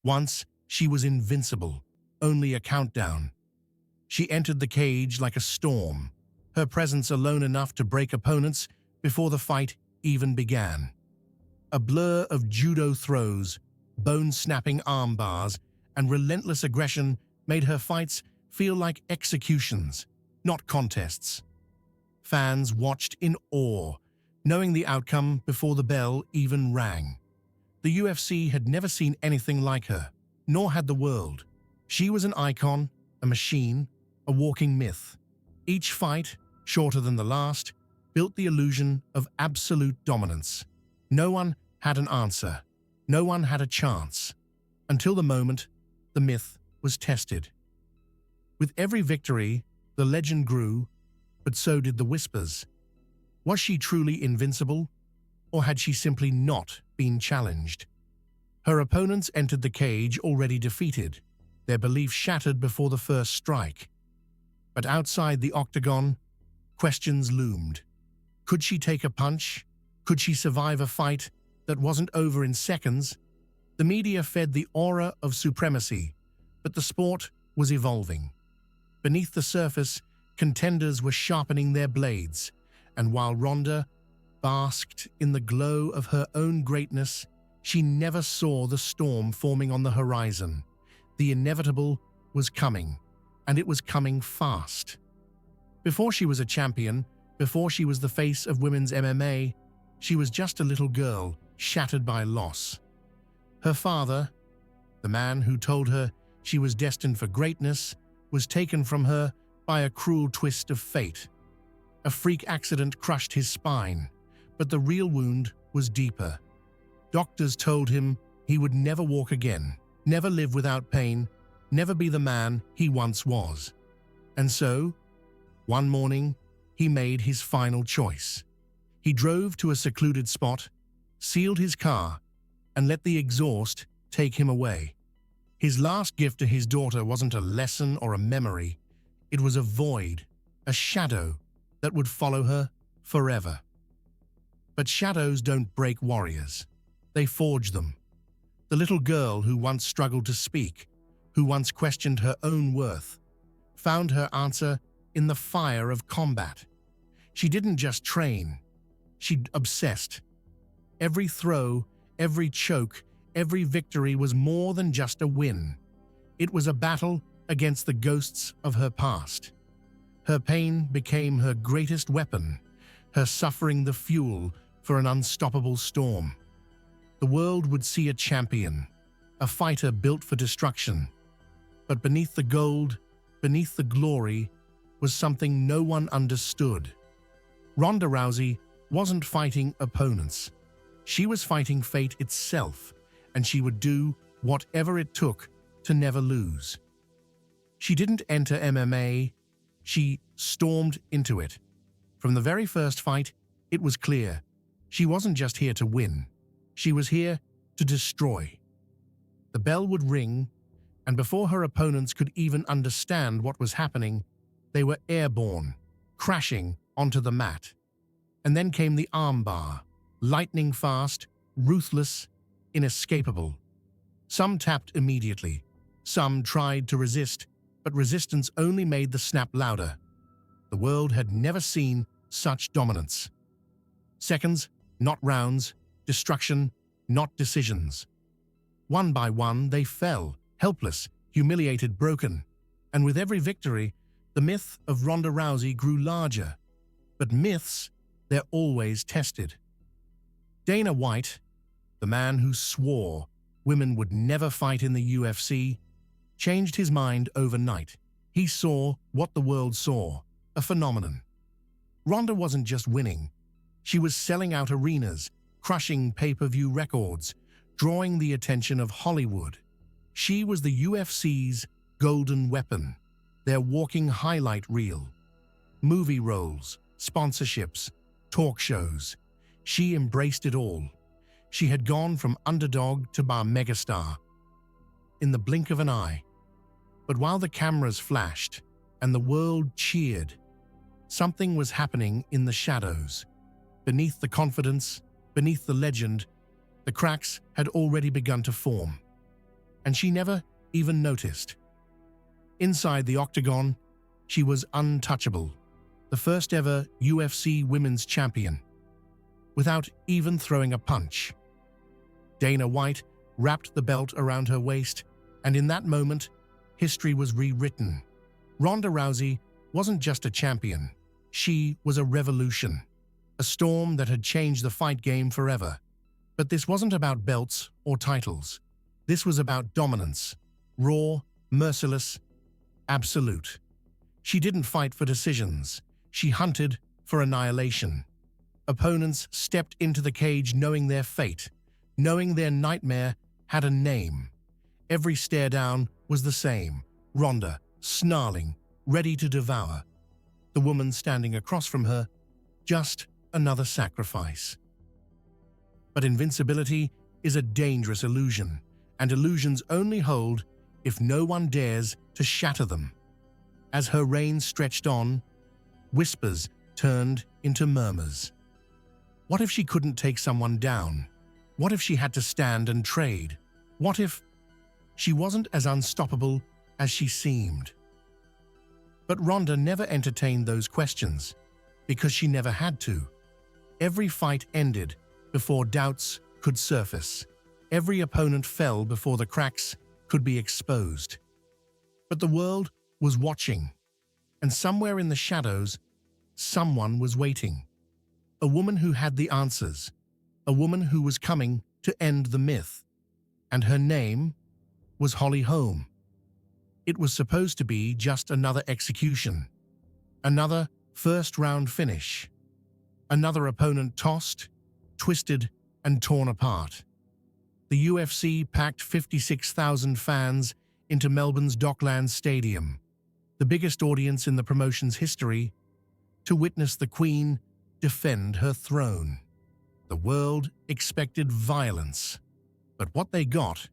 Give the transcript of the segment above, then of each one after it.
Once, she was invincible, only a countdown. She entered the cage like a storm, her presence alone enough to break opponents before the fight even began. A blur of judo throws, bone-snapping arm bars, and relentless aggression made her fights feel like executions, not contests. Fans watched in awe, knowing the outcome before the bell even rang. The UFC had never seen anything like her, nor had the world. She was an icon, a machine, a walking myth. Each fight, shorter than the last, built the illusion of absolute dominance. No one had an answer. No one had a chance. Until the moment, the myth was tested. With every victory, the legend grew, but so did the whispers. Was she truly invincible, or had she simply not been challenged? Her opponents entered the cage already defeated, their belief shattered before the first strike. But outside the octagon, questions loomed. Could she take a punch? Could she survive a fight that wasn't over in seconds? The media fed the aura of supremacy, but the sport was evolving. Beneath the surface, contenders were sharpening their blades, and while Ronda basked in the glow of her own greatness, she never saw the storm forming on the horizon. The inevitable was coming, and it was coming fast. Before she was a champion, before she was the face of women's MMA, she was just a little girl, shattered by loss. Her father, the man who told her she was destined for greatness, was taken from her by a cruel twist of fate. A freak accident crushed his spine, but the real wound was deeper. Doctors told him he would never walk again, never live without pain, never be the man he once was. And so, one morning, he made his final choice. He drove to a secluded spot, sealed his car, and let the exhaust take him away. His last gift to his daughter wasn't a lesson or a memory. It was a void, a shadow that would follow her forever. But shadows don't break warriors. They forge them. The little girl who once struggled to speak, who once questioned her own worth, found her answer in the fire of combat. She didn't just train. She obsessed. Every throw, every choke, every victory was more than just a win. It was a battle against the ghosts of her past. Her pain became her greatest weapon, her suffering the fuel for an unstoppable storm. The world would see a champion, a fighter built for destruction. But beneath the gold, beneath the glory, was something no one understood. Ronda Rousey wasn't fighting opponents. She was fighting fate itself, and she would do whatever it took to never lose. She didn't enter MMA, she stormed into it. From the very first fight, it was clear. She wasn't just here to win. She was here to destroy. The bell would ring, and before her opponents could even understand what was happening, they were airborne, crashing onto the mat. And then came the armbar, lightning fast, ruthless, inescapable. Some tapped immediately. Some tried to resist, but resistance only made the snap louder. The world had never seen such dominance. Seconds, not rounds, destruction, not decisions. One by one, they fell, helpless, humiliated, broken. And with every victory, the myth of Ronda Rousey grew larger. But myths, they're always tested. Dana White, the man who swore women would never fight in the UFC, changed his mind overnight. He saw what the world saw, a phenomenon. Ronda wasn't just winning. She was selling out arenas, crushing pay-per-view records, drawing the attention of Hollywood. She was the UFC's golden weapon, their walking highlight reel. Movie roles, sponsorships, talk shows. She embraced it all. She had gone from underdog to bar megastar in the blink of an eye. But while the cameras flashed and the world cheered, something was happening in the shadows. Beneath the confidence, beneath the legend, the cracks had already begun to form. and she never even noticed. Inside the octagon, she was untouchable, the first ever UFC Women's Champion, without even throwing a punch. Dana White wrapped the belt around her waist, and in that moment, history was rewritten. Ronda Rousey wasn't just a champion. She was a revolution, a storm that had changed the fight game forever. But this wasn't about belts or titles. This was about dominance, raw, merciless, absolute. She didn't fight for decisions. She hunted for annihilation. Opponents stepped into the cage knowing their fate, knowing their nightmare had a name. Every stare down was the same. Ronda, snarling, ready to devour. The woman standing across from her, just another sacrifice. But invincibility is a dangerous illusion, and illusions only hold if no one dares to shatter them. As her reign stretched on, whispers turned into murmurs. What if she couldn't take someone down? What if she had to stand and trade? What if she wasn't as unstoppable as she seemed? But Ronda never entertained those questions, because she never had to. Every fight ended before doubts could surface. Every opponent fell before the cracks could be exposed. But the world was watching, and somewhere in the shadows, someone was waiting. A woman who had the answers, a woman who was coming to end the myth. And her name was Holly Holm. It was supposed to be just another execution, another first-round finish, another opponent tossed, twisted, and torn apart. The UFC packed 56,000 fans into Melbourne's Docklands Stadium, the biggest audience in the promotion's history, to witness the Queen defend her throne. The world expected violence, but what they got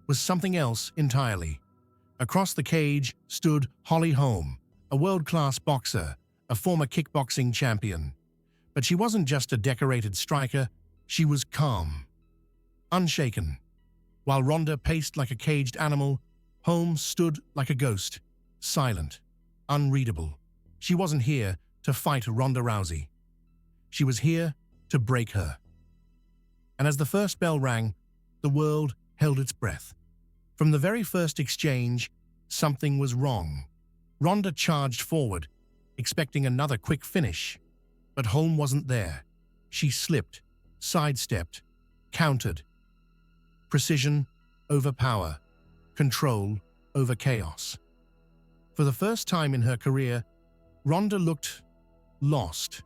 was something else entirely. Across the cage stood Holly Holm, a world-class boxer, a former kickboxing champion. But she wasn't just a decorated striker, she was calm, unshaken. While Ronda paced like a caged animal, Holm stood like a ghost, silent, unreadable. She wasn't here to fight Ronda Rousey. She was here to break her. And as the first bell rang, the world held its breath. From the very first exchange, something was wrong. Ronda charged forward, expecting another quick finish. But Holm wasn't there. She slipped, sidestepped, countered. Precision over power, control over chaos. For the first time in her career, Ronda looked lost.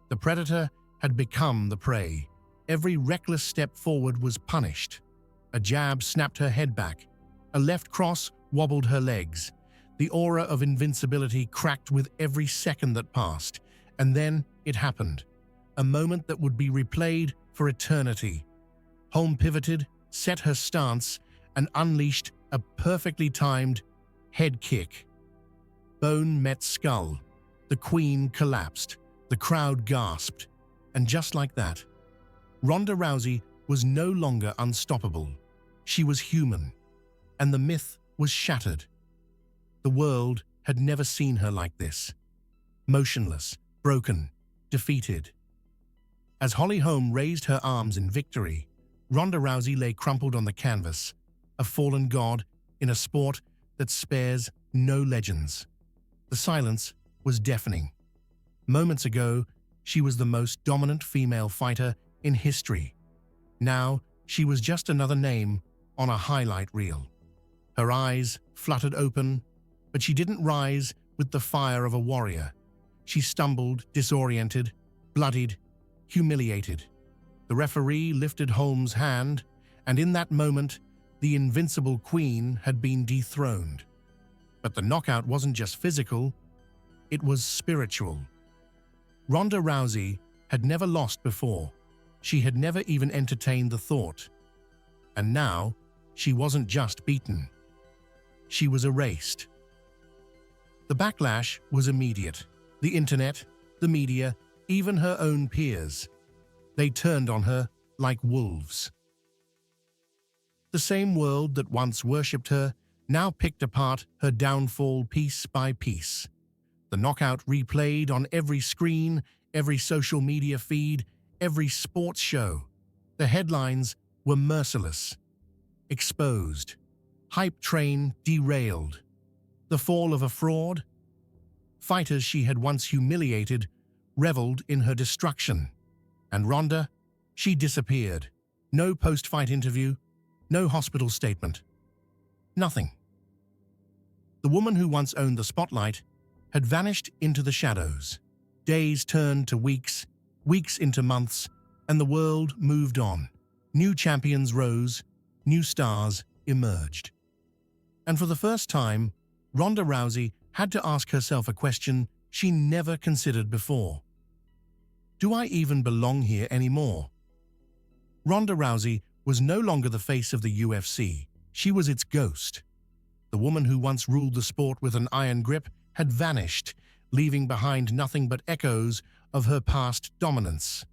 The predator had become the prey. Every reckless step forward was punished. A jab snapped her head back. A left cross wobbled her legs. The aura of invincibility cracked with every second that passed. And then it happened. A moment that would be replayed for eternity. Holm pivoted, set her stance, and unleashed a perfectly timed head kick. Bone met skull. The Queen collapsed. The crowd gasped. And just like that, Ronda Rousey was no longer unstoppable. She was human. And the myth was shattered. The world had never seen her like this. Motionless, broken, defeated. As Holly Holm raised her arms in victory, Ronda Rousey lay crumpled on the canvas, a fallen god in a sport that spares no legends. The silence was deafening. Moments ago, she was the most dominant female fighter in history. Now, she was just another name on a highlight reel. Her eyes fluttered open, but she didn't rise with the fire of a warrior. She stumbled, disoriented, bloodied, humiliated. The referee lifted Holm's hand, and in that moment, the invincible Queen had been dethroned. But the knockout wasn't just physical, it was spiritual. Ronda Rousey had never lost before. She had never even entertained the thought. And now, she wasn't just beaten. She was erased. The backlash was immediate. The internet, the media, even her own peers. They turned on her like wolves. The same world that once worshipped her now picked apart her downfall piece by piece. The knockout replayed on every screen, every social media feed, every sports show. The headlines were merciless. Exposed. Hype train derailed. The fall of a fraud. Fighters she had once humiliated reveled in her destruction. And Ronda, she disappeared. No post-fight interview, no hospital statement. Nothing. The woman who once owned the spotlight had vanished into the shadows. Days turned to weeks, weeks into months, and the world moved on. New champions rose, new stars emerged. And for the first time, Ronda Rousey had to ask herself a question she never considered before. Do I even belong here anymore? Ronda Rousey was no longer the face of the UFC. She was its ghost. The woman who once ruled the sport with an iron grip had vanished, leaving behind nothing but echoes of her past dominance.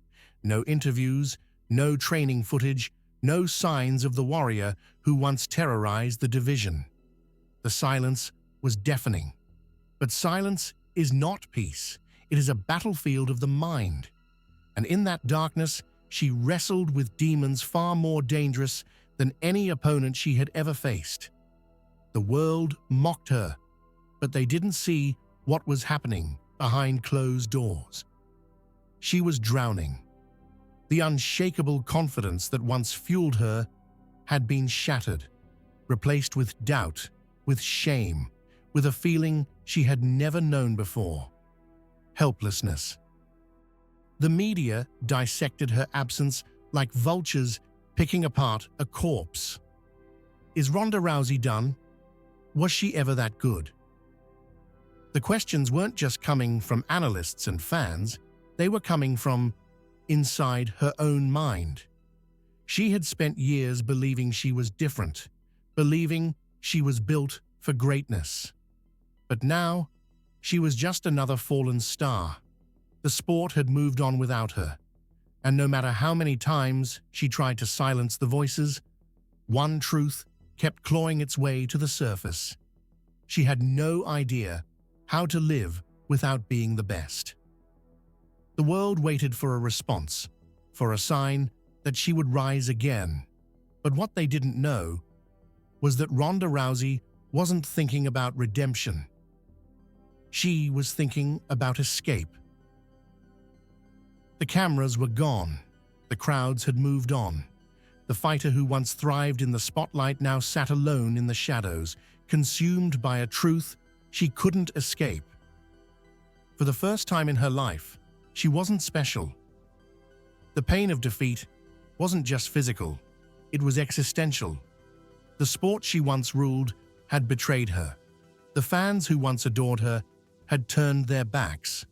No interviews, no training footage, no signs of the warrior who once terrorized the division. The silence was deafening. But silence is not peace. It is a battlefield of the mind. And in that darkness, she wrestled with demons far more dangerous than any opponent she had ever faced. The world mocked her, but they didn't see what was happening behind closed doors. She was drowning. The unshakable confidence that once fueled her had been shattered, replaced with doubt, with shame, with a feeling she had never known before. Helplessness. The media dissected her absence like vultures picking apart a corpse. Is Ronda Rousey done? Was she ever that good? The questions weren't just coming from analysts and fans, they were coming from inside her own mind. She had spent years believing she was different, believing she was built for greatness. But now, she was just another fallen star. The sport had moved on without her, and no matter how many times she tried to silence the voices, one truth kept clawing its way to the surface. She had no idea how to live without being the best. The world waited for a response, for a sign that she would rise again. But what they didn't know was that Ronda Rousey wasn't thinking about redemption. She was thinking about escape. The cameras were gone. The crowds had moved on. The fighter who once thrived in the spotlight now sat alone in the shadows, consumed by a truth she couldn't escape. For the first time in her life, she wasn't special. The pain of defeat wasn't just physical, it was existential. The sport she once ruled had betrayed her. The fans who once adored her had turned their backs.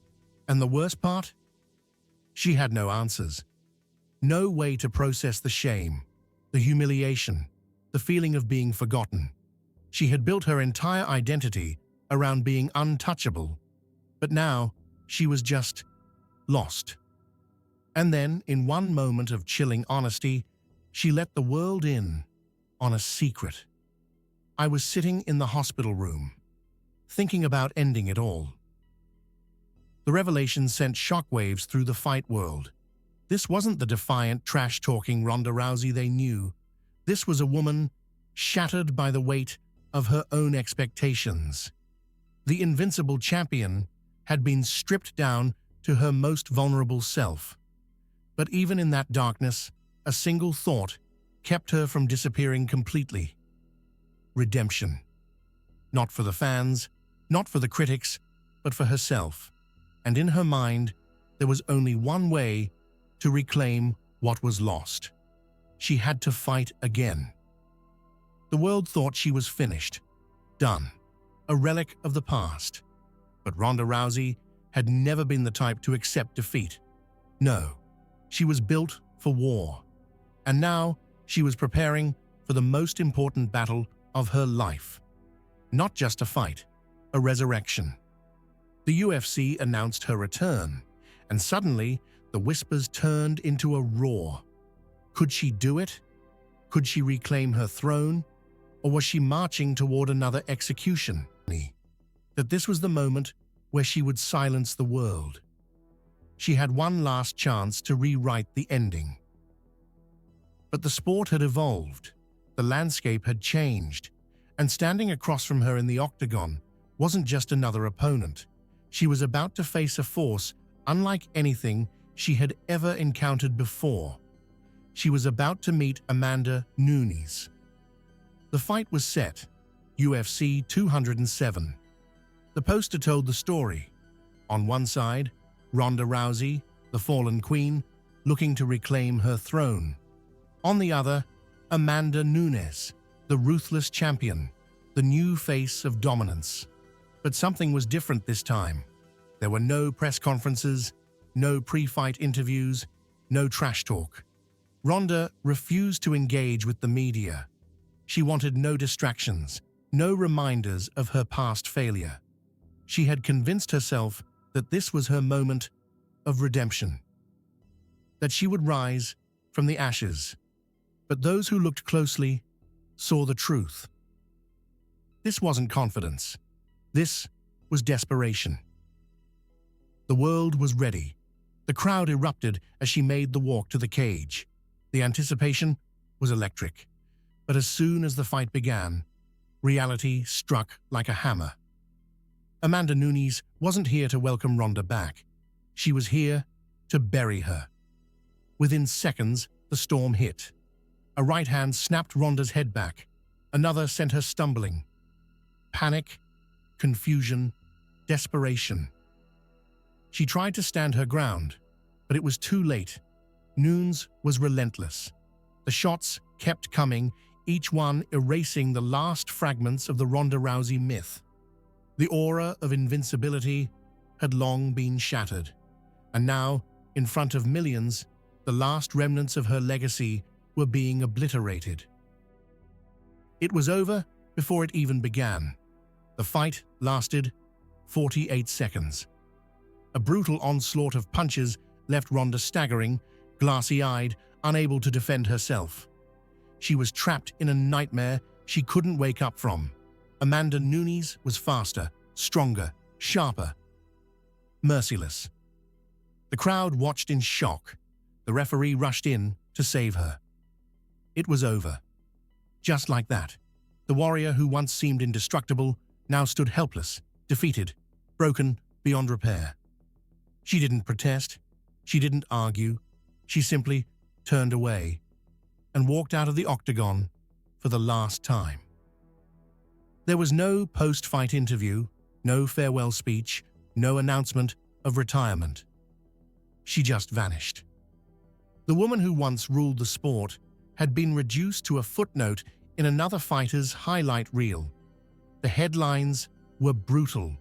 And the worst part? She had no answers. No way to process the shame, the humiliation, the feeling of being forgotten. She had built her entire identity around being untouchable, but now she was just lost. And then, in one moment of chilling honesty, she let the world in on a secret. I was sitting in the hospital room, thinking about ending it all. The revelation sent shockwaves through the fight world. This wasn't the defiant, trash-talking Ronda Rousey they knew. This was a woman shattered by the weight of her own expectations. The invincible champion had been stripped down to her most vulnerable self. But even in that darkness, a single thought kept her from disappearing completely. Redemption. Not for the fans, not for the critics, but for herself. And in her mind, there was only one way to reclaim what was lost. She had to fight again. The world thought she was finished, done, a relic of the past. But Ronda Rousey had never been the type to accept defeat. No, she was built for war. And now she was preparing for the most important battle of her life. Not just a fight, a resurrection. The UFC announced her return, and suddenly the whispers turned into a roar. Could she do it? Could she reclaim her throne, or was she marching toward another execution? That this was the moment where she would silence the world. She had one last chance to rewrite the ending. But the sport had evolved, the landscape had changed, and standing across from her in the octagon wasn't just another opponent. She was about to face a force unlike anything she had ever encountered before. She was about to meet Amanda Nunes. The fight was set, UFC 207. The poster told the story. On one side, Ronda Rousey, the fallen queen, looking to reclaim her throne. On the other, Amanda Nunes, the ruthless champion, the new face of dominance. But something was different this time. There were no press conferences, no pre-fight interviews, no trash talk. Ronda refused to engage with the media. She wanted no distractions, no reminders of her past failure. She had convinced herself that this was her moment of redemption, that she would rise from the ashes. But those who looked closely saw the truth. This wasn't confidence. This was desperation. The world was ready. The crowd erupted as she made the walk to the cage. The anticipation was electric. But as soon as the fight began, reality struck like a hammer. Amanda Nunes wasn't here to welcome Ronda back. She was here to bury her. Within seconds, the storm hit. A right hand snapped Ronda's head back. Another sent her stumbling. Panic, confusion, desperation. She tried to stand her ground, but it was too late. Nunes was relentless. The shots kept coming, each one erasing the last fragments of the Ronda Rousey myth. The aura of invincibility had long been shattered, and now, in front of millions, the last remnants of her legacy were being obliterated. It was over before it even began. The fight lasted 48 seconds. A brutal onslaught of punches left Ronda staggering, glassy-eyed, unable to defend herself. She was trapped in a nightmare she couldn't wake up from. Amanda Nunes was faster, stronger, sharper, merciless. The crowd watched in shock. The referee rushed in to save her. It was over. Just like that, the warrior who once seemed indestructible now stood helpless, defeated, broken beyond repair. She didn't protest. She didn't argue. She simply turned away and walked out of the octagon for the last time. There was no post-fight interview, no farewell speech, no announcement of retirement. She just vanished. The woman who once ruled the sport had been reduced to a footnote in another fighter's highlight reel. The headlines were brutal.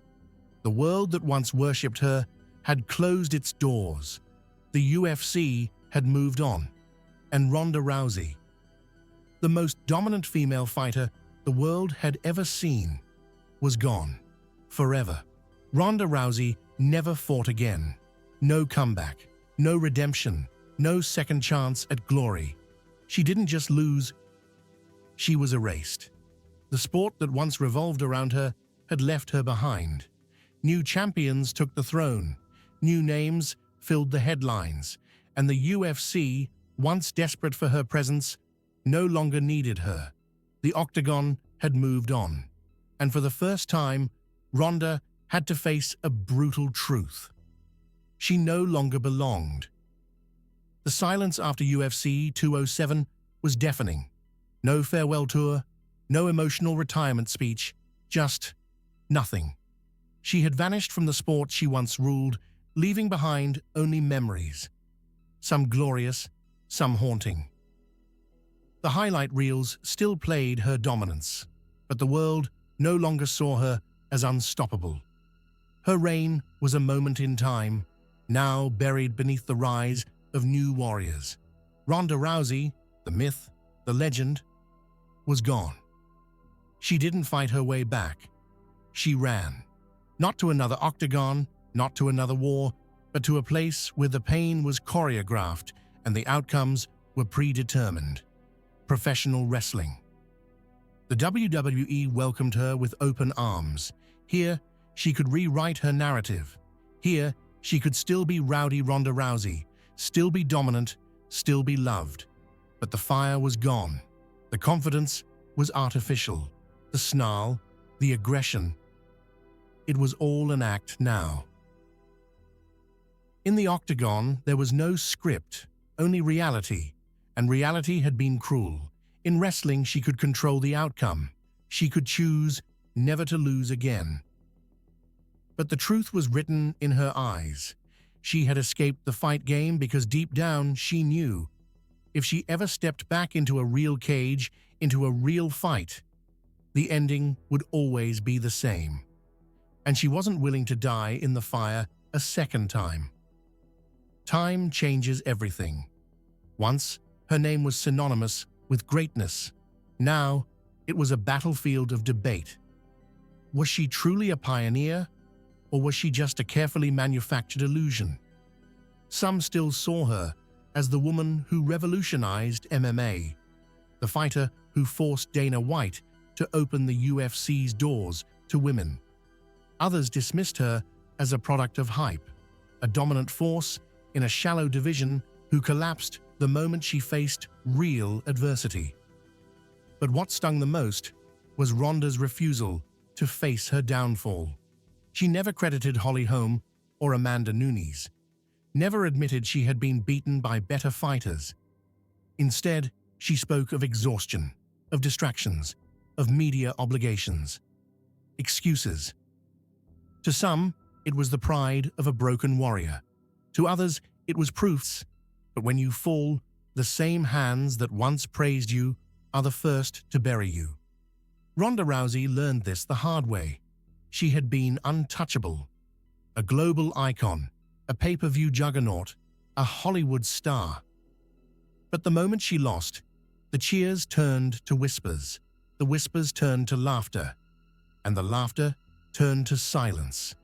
The world that once worshipped her had closed its doors. The UFC had moved on, and Ronda Rousey, the most dominant female fighter the world had ever seen, was gone, forever. Ronda Rousey never fought again. No comeback, no redemption, no second chance at glory. She didn't just lose, she was erased. The sport that once revolved around her had left her behind. New champions took the throne, new names filled the headlines, and the UFC, once desperate for her presence, no longer needed her. The octagon had moved on, and for the first time, Ronda had to face a brutal truth. She no longer belonged. The silence after UFC 207 was deafening. No farewell tour, no emotional retirement speech, just nothing. She had vanished from the sport she once ruled, leaving behind only memories, some glorious, some haunting. The highlight reels still played her dominance, but the world no longer saw her as unstoppable. Her reign was a moment in time, now buried beneath the rise of new warriors. Ronda Rousey, the myth, the legend, was gone. She didn't fight her way back. She ran. Not to another octagon, not to another war, but to a place where the pain was choreographed and the outcomes were predetermined. professional wrestling. The WWE welcomed her with open arms. Here, she could rewrite her narrative. Here, she could still be rowdy Ronda Rousey, still be dominant, still be loved. But the fire was gone. The confidence was artificial. The snarl, the aggression. It was all an act now. In the octagon, there was no script, only reality, and reality had been cruel. In wrestling, she could control the outcome. She could choose never to lose again. But the truth was written in her eyes. She had escaped the fight game because deep down she knew if she ever stepped back into a real cage, into a real fight, the ending would always be the same. And she wasn't willing to die in the fire a second time. Time changes everything. Once, her name was synonymous with greatness. Now, it was a battlefield of debate. Was she truly a pioneer, or was she just a carefully manufactured illusion? Some still saw her as the woman who revolutionized MMA, the fighter who forced Dana White to open the UFC's doors to women. Others dismissed her as a product of hype, a dominant force in a shallow division who collapsed the moment she faced real adversity. But what stung the most was Ronda's refusal to face her downfall. She never credited Holly Holm or Amanda Nunes, never admitted she had been beaten by better fighters. Instead, she spoke of exhaustion, of distractions, of media obligations, excuses. To some, it was the pride of a broken warrior. To others, it was proofs. But when you fall, the same hands that once praised you are the first to bury you. Ronda Rousey learned this the hard way. She had been untouchable, a global icon, a pay-per-view juggernaut, a Hollywood star. But the moment she lost, the cheers turned to whispers, the whispers turned to laughter, and the laughter turned to silence.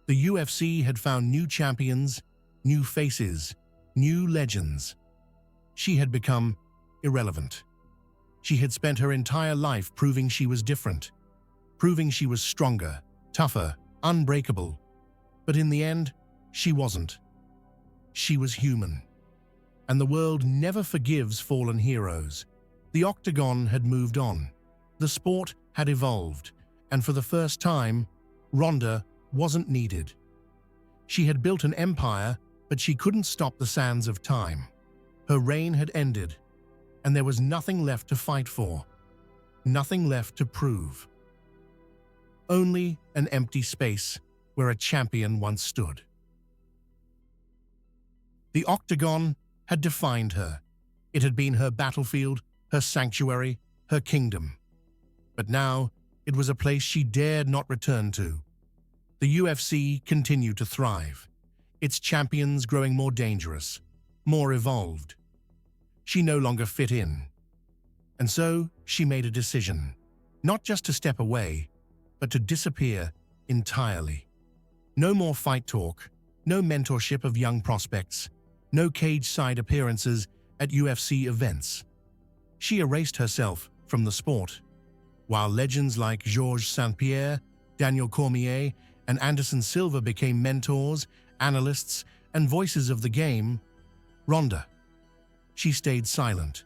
The UFC had found new champions, new faces, new legends. She had become irrelevant. She had spent her entire life proving she was different, proving she was stronger, tougher, unbreakable. But in the end, she wasn't. She was human. And the world never forgives fallen heroes. The octagon had moved on. The sport had evolved. And for the first time, Ronda wasn't needed. She had built an empire, but she couldn't stop the sands of time. Her reign had ended, and there was nothing left to fight for, nothing left to prove. Only an empty space where a champion once stood. The octagon had defined her. It had been her battlefield, her sanctuary, her kingdom. But now, it was a place she dared not return to. The UFC continued to thrive, its champions growing more dangerous, more evolved. She no longer fit in. And so, she made a decision, not just to step away, but to disappear entirely. No more fight talk, no mentorship of young prospects, no cage-side appearances at UFC events. She erased herself from the sport. While legends like Georges St-Pierre, Daniel Cormier, and Anderson Silva became mentors, analysts, and voices of the game, Ronda, she stayed silent.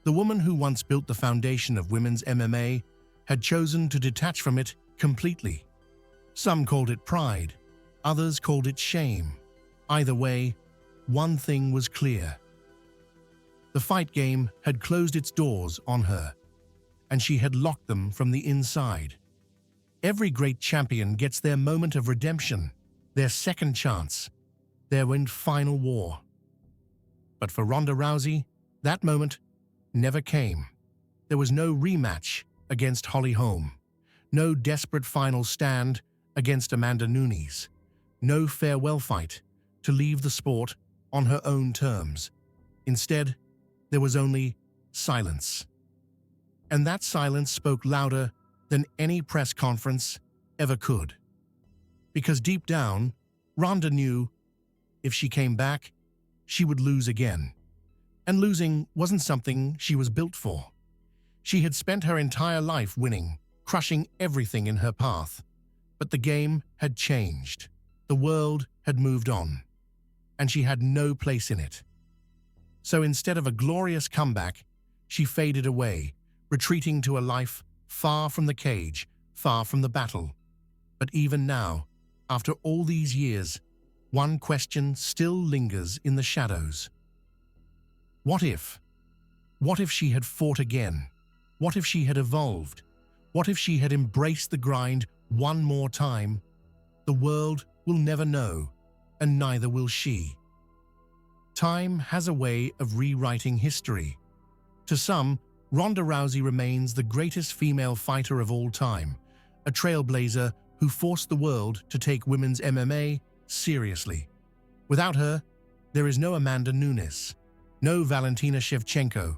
The woman who once built the foundation of women's MMA had chosen to detach from it completely. Some called it pride, others called it shame. Either way, one thing was clear. The fight game had closed its doors on her, and she had locked them from the inside. Every great champion gets their moment of redemption, their second chance, their final war. But for Ronda Rousey, that moment never came. There was no rematch against Holly Holm, no desperate final stand against Amanda Nunes, no farewell fight to leave the sport on her own terms. Instead, there was only silence. And that silence spoke louder than any press conference ever could. Because deep down, Ronda knew if she came back, she would lose again. And losing wasn't something she was built for. She had spent her entire life winning, crushing everything in her path. But the game had changed. The world had moved on, and she had no place in it. So instead of a glorious comeback, she faded away, retreating to a life far from the cage, far from the battle. But even now, after all these years, one question still lingers in the shadows. What if? What if she had fought again? What if she had evolved? What if she had embraced the grind one more time? The world will never know, and neither will she. Time has a way of rewriting history. To some, Ronda Rousey remains the greatest female fighter of all time, a trailblazer who forced the world to take women's MMA seriously. Without her, there is no Amanda Nunes, no Valentina Shevchenko,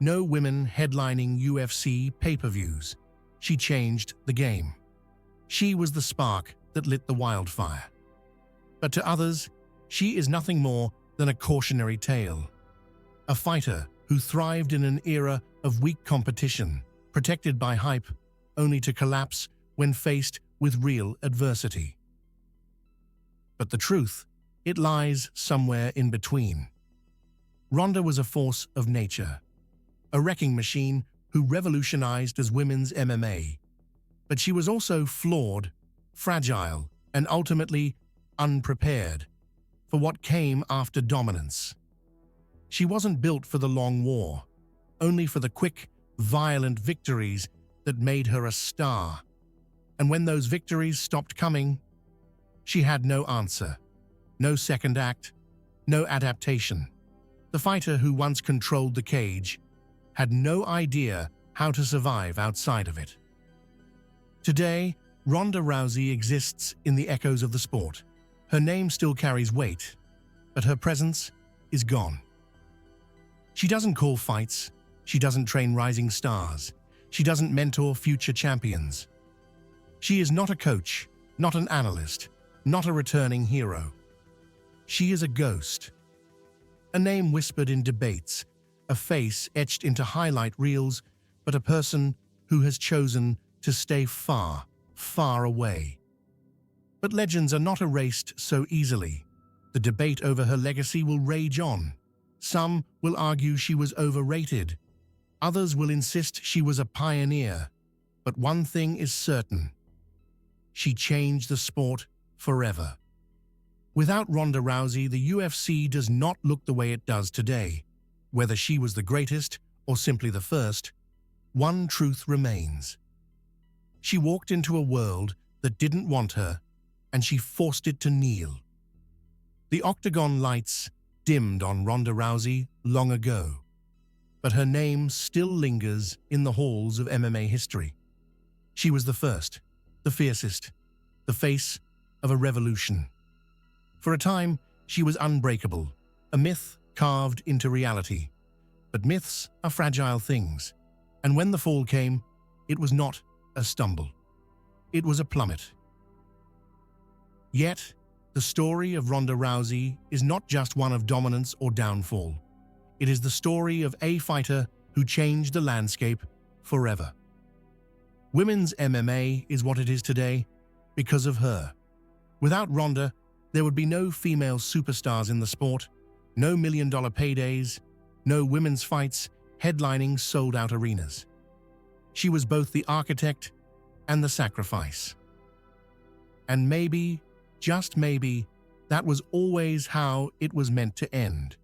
no women headlining UFC pay-per-views. She changed the game. She was the spark that lit the wildfire. But to others, she is nothing more than a cautionary tale. A fighter who thrived in an era of weak competition, protected by hype, only to collapse when faced with real adversity. But the truth, it lies somewhere in between. Ronda was a force of nature, a wrecking machine who revolutionized as women's MMA. But she was also flawed, fragile, and ultimately unprepared for what came after dominance. She wasn't built for the long war, only for the quick, violent victories that made her a star. And when those victories stopped coming, she had no answer, no second act, no adaptation. The fighter who once controlled the cage had no idea how to survive outside of it. Today, Ronda Rousey exists in the echoes of the sport. Her name still carries weight, but her presence is gone. She doesn't call fights, she doesn't train rising stars, she doesn't mentor future champions. She is not a coach, not an analyst, not a returning hero. She is a ghost. A name whispered in debates, a face etched into highlight reels, but a person who has chosen to stay far, far away. But legends are not erased so easily. The debate over her legacy will rage on. Some will argue she was overrated. Others will insist she was a pioneer. But one thing is certain. She changed the sport forever. Without Ronda Rousey, the UFC does not look the way it does today. Whether she was the greatest or simply the first, one truth remains. She walked into a world that didn't want her, and she forced it to kneel. The octagon lights dimmed on Ronda Rousey long ago, but her name still lingers in the halls of MMA history. She was the first, the fiercest, the face of a revolution. For a time, she was unbreakable, a myth carved into reality. But myths are fragile things, and when the fall came, it was not a stumble. It was a plummet. Yet, the story of Ronda Rousey is not just one of dominance or downfall. It is the story of a fighter who changed the landscape forever. Women's MMA is what it is today because of her. Without Ronda, there would be no female superstars in the sport, no million-dollar paydays, no women's fights headlining sold-out arenas. She was both the architect and the sacrifice. And maybe, just maybe, that was always how it was meant to end.